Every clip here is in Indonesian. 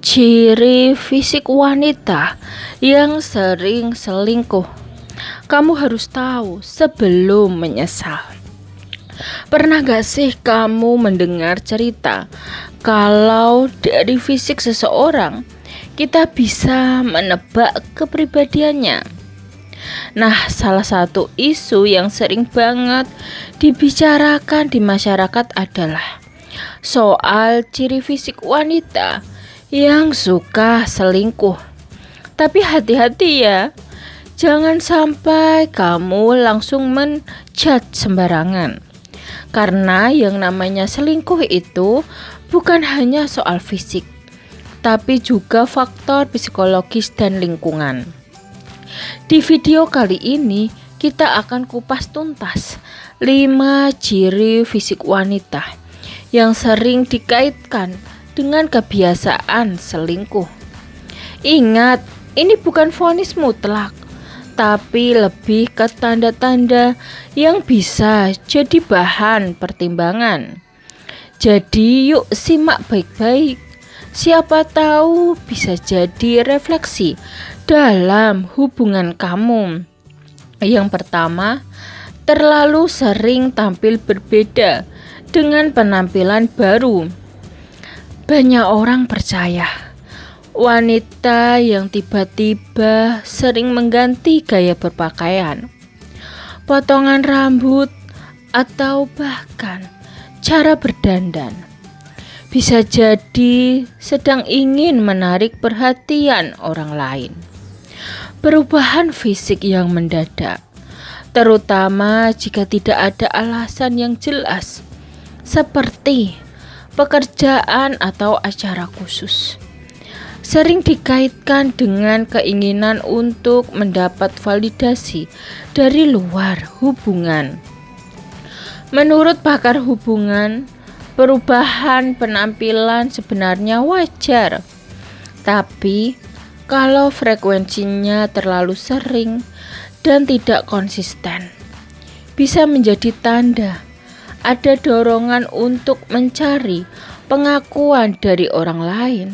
Ciri fisik wanita yang sering selingkuh. Kamu harus tahu sebelum menyesal. Pernah gak sih kamu mendengar cerita kalau dari fisik seseorang kita bisa menebak kepribadiannya? Nah, salah satu isu yang sering banget dibicarakan di masyarakat adalah soal ciri fisik wanita yang suka selingkuh. Tapi hati-hati ya, jangan sampai kamu langsung menjudge sembarangan. Karena yang namanya selingkuh itu bukan hanya soal fisik, tapi juga faktor psikologis dan lingkungan. Di video kali ini kita akan kupas tuntas 5 ciri fisik wanita yang sering dikaitkan dengan kebiasaan selingkuh. Ingat, ini bukan vonis mutlak, tapi lebih ke tanda-tanda yang bisa jadi bahan pertimbangan. Jadi yuk simak baik-baik, siapa tahu bisa jadi refleksi dalam hubungan kamu. Yang pertama, terlalu sering tampil berbeda dengan penampilan baru. Banyak orang percaya wanita yang tiba-tiba sering mengganti gaya berpakaian, potongan rambut, atau bahkan cara berdandan bisa jadi sedang ingin menarik perhatian orang lain. Perubahan fisik yang mendadak, terutama jika tidak ada alasan yang jelas, seperti pekerjaan atau acara khusus, sering dikaitkan dengan keinginan untuk mendapat validasi dari luar hubungan. Menurut pakar hubungan, perubahan penampilan sebenarnya wajar, tapi kalau frekuensinya terlalu sering dan tidak konsisten, bisa menjadi tanda ada dorongan untuk mencari pengakuan dari orang lain.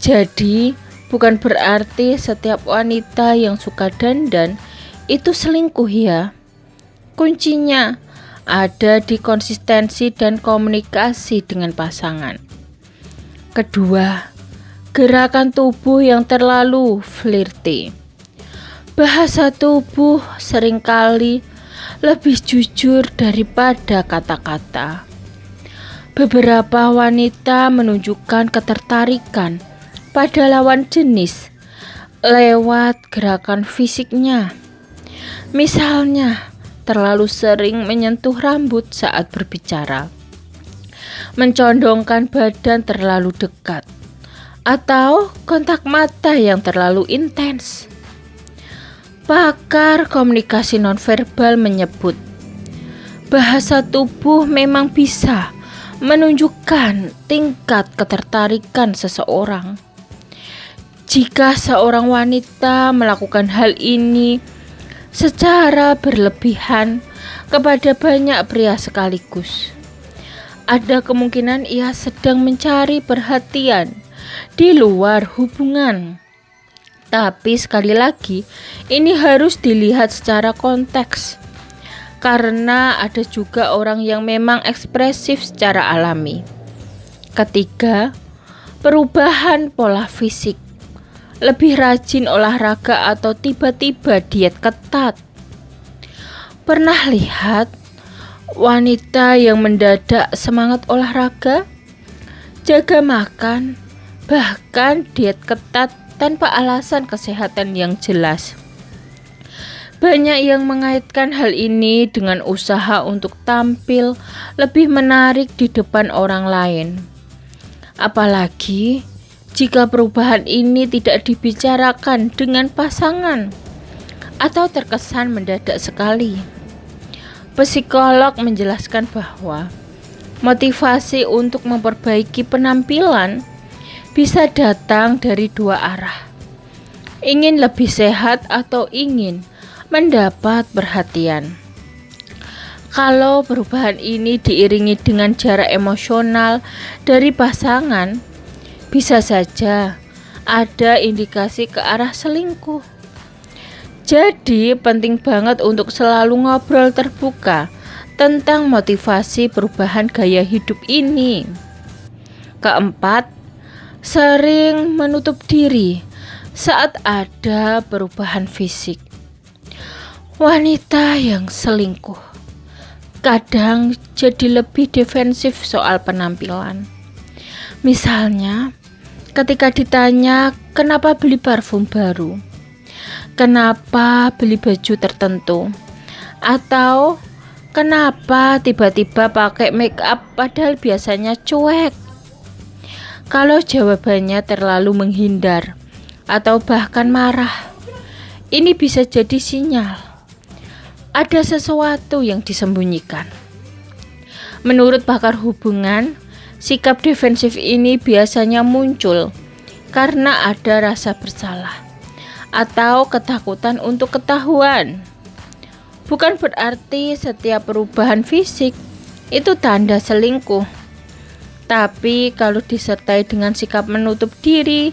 Jadi, bukan berarti setiap wanita yang suka dandan itu selingkuh ya. Kuncinya ada di konsistensi dan komunikasi dengan pasangan. Kedua, gerakan tubuh yang terlalu flirty. Bahasa tubuh seringkali lebih jujur daripada kata-kata. Beberapa wanita menunjukkan ketertarikan pada lawan jenis lewat gerakan fisiknya. Misalnya, terlalu sering menyentuh rambut saat berbicara, mencondongkan badan terlalu dekat, atau kontak mata yang terlalu intens. Pakar komunikasi nonverbal menyebut, bahasa tubuh memang bisa menunjukkan tingkat ketertarikan seseorang. Jika seorang wanita melakukan hal ini secara berlebihan kepada banyak pria sekaligus, ada kemungkinan ia sedang mencari perhatian di luar hubungan. Tapi sekali lagi, ini harus dilihat secara konteks, karena ada juga orang yang memang ekspresif secara alami. Ketiga, perubahan pola fisik, lebih rajin olahraga atau tiba-tiba diet ketat. Pernah lihat wanita yang mendadak semangat olahraga, jaga makan, bahkan diet ketat tanpa alasan kesehatan yang jelas? Banyak yang mengaitkan hal ini dengan usaha untuk tampil lebih menarik di depan orang lain. Apalagi jika perubahan ini tidak dibicarakan dengan pasangan atau terkesan mendadak sekali. Psikolog menjelaskan bahwa motivasi untuk memperbaiki penampilan bisa datang dari dua arah. Ingin lebih sehat atau ingin mendapat perhatian. Kalau perubahan ini diiringi dengan jarak emosional dari pasangan, bisa saja ada indikasi ke arah selingkuh. Jadi penting banget untuk selalu ngobrol terbuka tentang motivasi perubahan gaya hidup ini. Keempat, sering menutup diri saat ada perubahan fisik. Wanita yang selingkuh kadang jadi lebih defensif soal penampilan. Misalnya, ketika ditanya kenapa beli parfum baru, kenapa beli baju tertentu, atau kenapa tiba-tiba pakai make up padahal biasanya cuek. Kalau jawabannya terlalu menghindar atau bahkan marah, ini bisa jadi sinyal ada sesuatu yang disembunyikan. Menurut pakar hubungan, sikap defensif ini biasanya muncul karena ada rasa bersalah atau ketakutan untuk ketahuan. Bukan berarti setiap perubahan fisik itu tanda selingkuh. Tapi kalau disertai dengan sikap menutup diri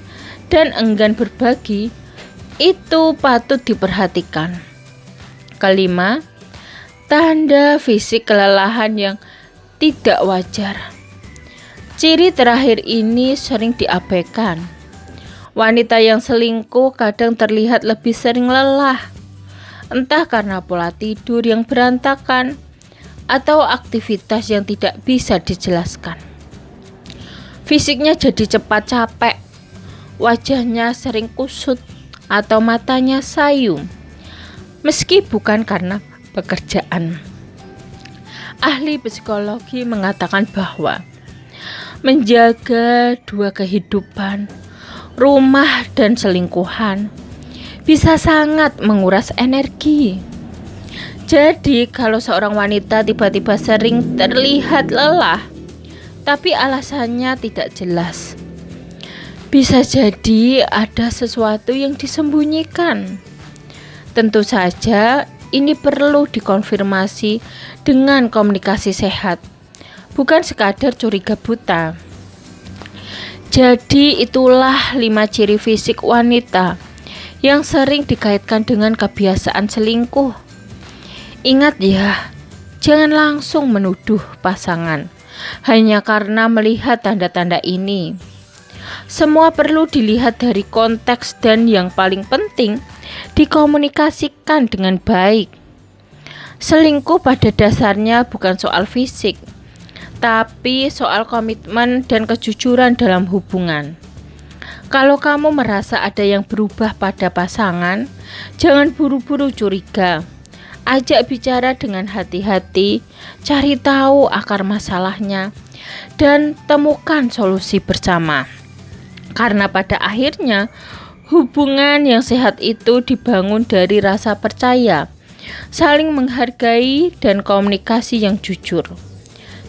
dan enggan berbagi, itu patut diperhatikan. Kelima, tanda fisik kelelahan yang tidak wajar. Ciri terakhir ini sering diabaikan. Wanita yang selingkuh kadang terlihat lebih sering lelah, entah karena pola tidur yang berantakan atau aktivitas yang tidak bisa dijelaskan. Fisiknya jadi cepat capek, wajahnya sering kusut atau matanya sayu, meski bukan karena pekerjaan. Ahli psikologi mengatakan bahwa menjaga dua kehidupan, rumah dan selingkuhan, bisa sangat menguras energi. Jadi kalau seorang wanita tiba-tiba sering terlihat lelah, tapi alasannya tidak jelas, bisa jadi ada sesuatu yang disembunyikan. Tentu saja ini perlu dikonfirmasi dengan komunikasi sehat, bukan sekadar curiga buta. Jadi itulah 5 ciri fisik wanita yang sering dikaitkan dengan kebiasaan selingkuh. Ingat ya, jangan langsung menuduh pasangan hanya karena melihat tanda-tanda ini. Semua perlu dilihat dari konteks dan yang paling penting, dikomunikasikan dengan baik. Selingkuh pada dasarnya bukan soal fisik, tapi soal komitmen dan kejujuran dalam hubungan. Kalau kamu merasa ada yang berubah pada pasangan, jangan buru-buru curiga. Ajak bicara dengan hati-hati, cari tahu akar masalahnya, dan temukan solusi bersama. Karena pada akhirnya, hubungan yang sehat itu dibangun dari rasa percaya, saling menghargai, dan komunikasi yang jujur.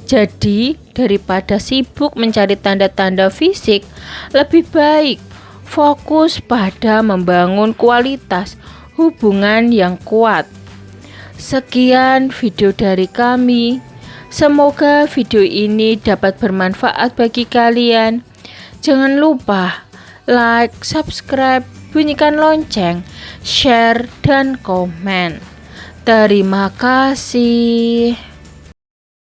Jadi, daripada sibuk mencari tanda-tanda fisik, lebih baik fokus pada membangun kualitas hubungan yang kuat. Sekian video dari kami. Semoga video ini dapat bermanfaat bagi kalian. Jangan lupa like, subscribe, bunyikan lonceng, share, dan komen. Terima kasih.